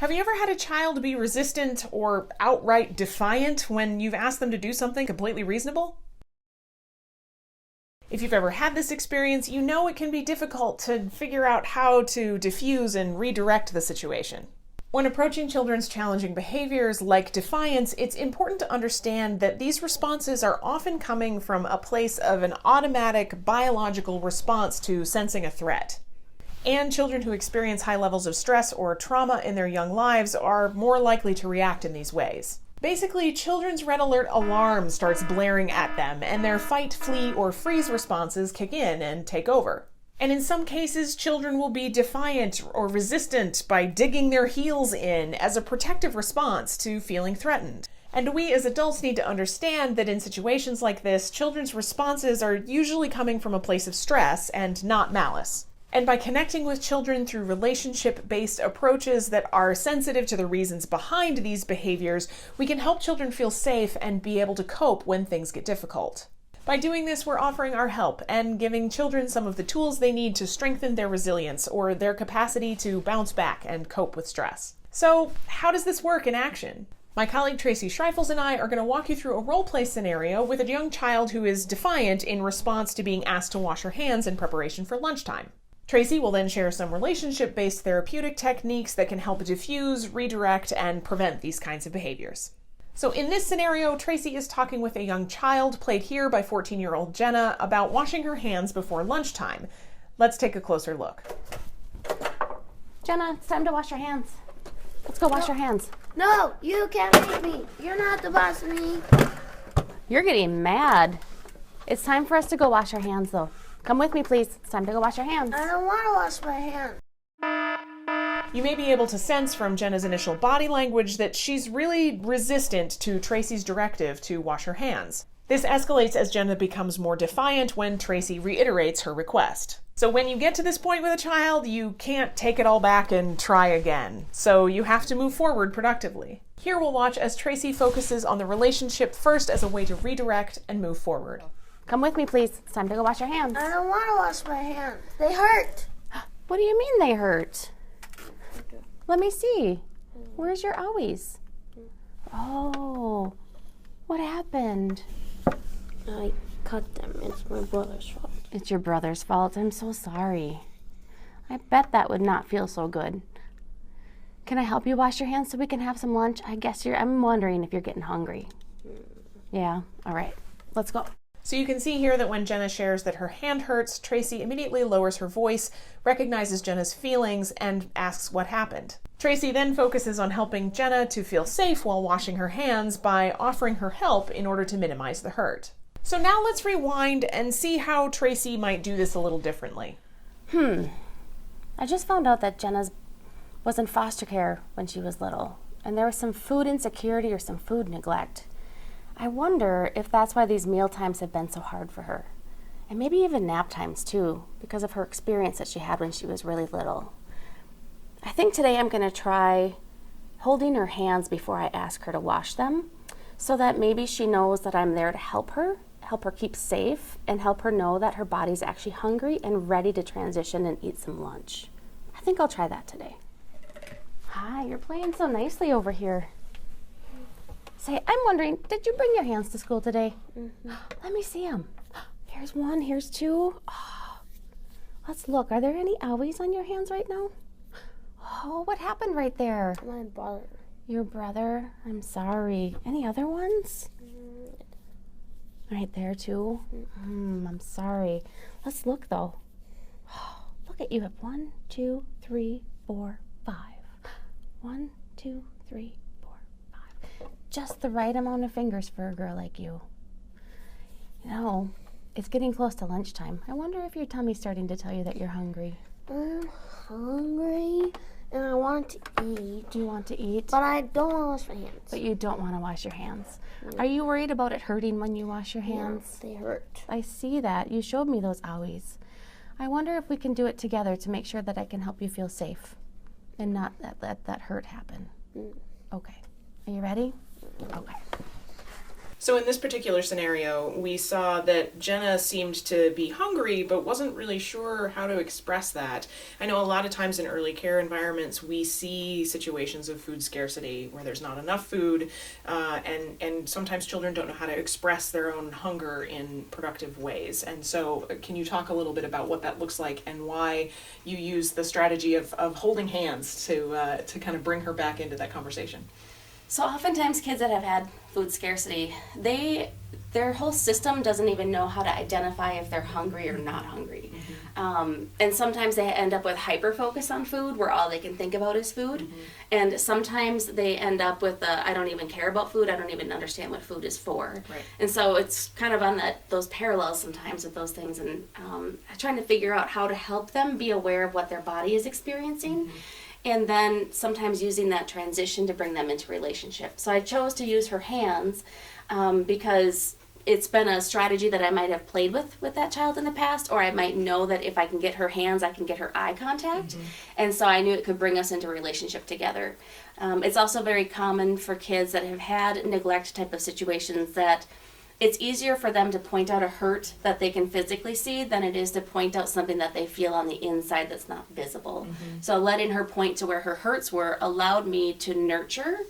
Have you ever had a child be resistant or outright defiant when you've asked them to do something completely reasonable? If you've ever had this experience, you know it can be difficult to figure out how to diffuse and redirect the situation. When approaching children's challenging behaviors like defiance, it's important to understand that these responses are often coming from a place of an automatic biological response to sensing a threat. And children who experience high levels of stress or trauma in their young lives are more likely to react in these ways. Basically, children's red alert alarm starts blaring at them, and their fight, flee, or freeze responses kick in and take over. And in some cases, children will be defiant or resistant by digging their heels in as a protective response to feeling threatened. And we as adults need to understand that in situations like this, children's responses are usually coming from a place of stress and not malice. And by connecting with children through relationship-based approaches that are sensitive to the reasons behind these behaviors, we can help children feel safe and be able to cope when things get difficult. By doing this, we're offering our help and giving children some of the tools they need to strengthen their resilience or their capacity to bounce back and cope with stress. So, how does this work in action? My colleague Tracy Schreifels and I are going to walk you through a role-play scenario with a young child who is defiant in response to being asked to wash her hands in preparation for lunchtime. Tracy will then share some relationship-based therapeutic techniques that can help diffuse, redirect, and prevent these kinds of behaviors. So in this scenario, Tracy is talking with a young child, played here by 14-year-old Jenna, about washing her hands before lunchtime. Let's take a closer look. Jenna, it's time to wash your hands. Let's go wash your hands. No, you can't make me. You're not the boss of me. You're getting mad. It's time for us to go wash our hands, though. Come with me, please. It's time to go wash your hands. I don't want to wash my hands. You may be able to sense from Jenna's initial body language that she's really resistant to Tracy's directive to wash her hands. This escalates as Jenna becomes more defiant when Tracy reiterates her request. So when you get to this point with a child, you can't take it all back and try again. So you have to move forward productively. Here we'll watch as Tracy focuses on the relationship first as a way to redirect and move forward. Come with me, please. It's time to go wash your hands. I don't want to wash my hands. They hurt. What do you mean they hurt? Let me see. Where's your owies? Oh, what happened? I cut them. It's my brother's fault. It's your brother's fault. I'm so sorry. I bet that would not feel so good. Can I help you wash your hands so we can have some lunch? I'm wondering if you're getting hungry. Yeah, all right. Let's go. So you can see here that when Jenna shares that her hand hurts, Tracy immediately lowers her voice, recognizes Jenna's feelings, and asks what happened. Tracy then focuses on helping Jenna to feel safe while washing her hands by offering her help in order to minimize the hurt. So now let's rewind and see how Tracy might do this a little differently. I just found out that Jenna was in foster care when she was little, and there was some food insecurity or some food neglect. I wonder if that's why these meal times have been so hard for her. And maybe even nap times too, because of her experience that she had when she was really little. I think today I'm going to try holding her hands before I ask her to wash them, so that maybe she knows that I'm there to help her keep safe, and help her know that her body's actually hungry and ready to transition and eat some lunch. I think I'll try that today. Hi, you're playing so nicely over here. Say, I'm wondering, did you bring your hands to school today? Let me see them. Here's one, here's two. Oh, let's look. Are there any owies on your hands right now? Oh, what happened right there? My brother. Your brother? I'm sorry. Any other ones? Right there too? I'm sorry. Let's look though. Oh, look at you. Have 1, 2, 3, 4, 5. 1, 2, 3, 4, 5. Just the right amount of fingers for a girl like you. You know, it's getting close to lunchtime. I wonder if your tummy's starting to tell you that you're hungry. I'm hungry and I want to eat. Do you want to eat? But I don't want to wash my hands. But you don't want to wash your hands. Are you worried about it hurting when you wash your hands? Yeah, they hurt. I see that. You showed me those owies. I wonder if we can do it together to make sure that I can help you feel safe and not let that hurt happen. Okay. Are you ready? Okay. So in this particular scenario, we saw that Jenna seemed to be hungry, but wasn't really sure how to express that. I know a lot of times in early care environments, we see situations of food scarcity where there's not enough food, and sometimes children don't know how to express their own hunger in productive ways. And so can you talk a little bit about what that looks like and why you use the strategy of holding hands to kind of bring her back into that conversation? So oftentimes kids that have had food scarcity, their whole system doesn't even know how to identify if they're hungry or not hungry. And sometimes they end up with hyper focus on food where all they can think about is food. And sometimes they end up with I don't even care about food, I don't even understand what food is for. Right. And so it's kind of on those parallels sometimes with those things, and trying to figure out how to help them be aware of what their body is experiencing. And then sometimes using that transition to bring them into relationship. So I chose to use her hands because it's been a strategy that I might have played with that child in the past, or I might know that if I can get her hands, I can get her eye contact. And so I knew it could bring us into relationship together. It's also very common for kids that have had neglect type of situations that it's easier for them to point out a hurt that they can physically see than it is to point out something that they feel on the inside that's not visible. So letting her point to where her hurts were allowed me to nurture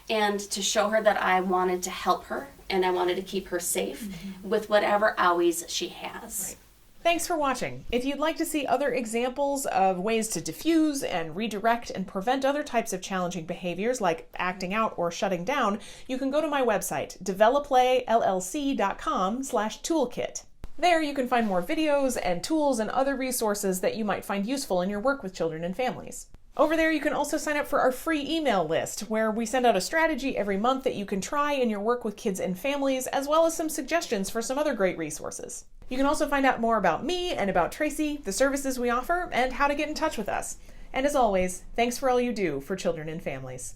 and to show her that I wanted to help her and I wanted to keep her safe with whatever owies she has. Right. Thanks for watching. If you'd like to see other examples of ways to diffuse and redirect and prevent other types of challenging behaviors like acting out or shutting down, you can go to my website, developlayllc.com/toolkit. There you can find more videos and tools and other resources that you might find useful in your work with children and families. Over there, you can also sign up for our free email list, where we send out a strategy every month that you can try in your work with kids and families, as well as some suggestions for some other great resources. You can also find out more about me and about Tracy, the services we offer, and how to get in touch with us. And as always, thanks for all you do for children and families.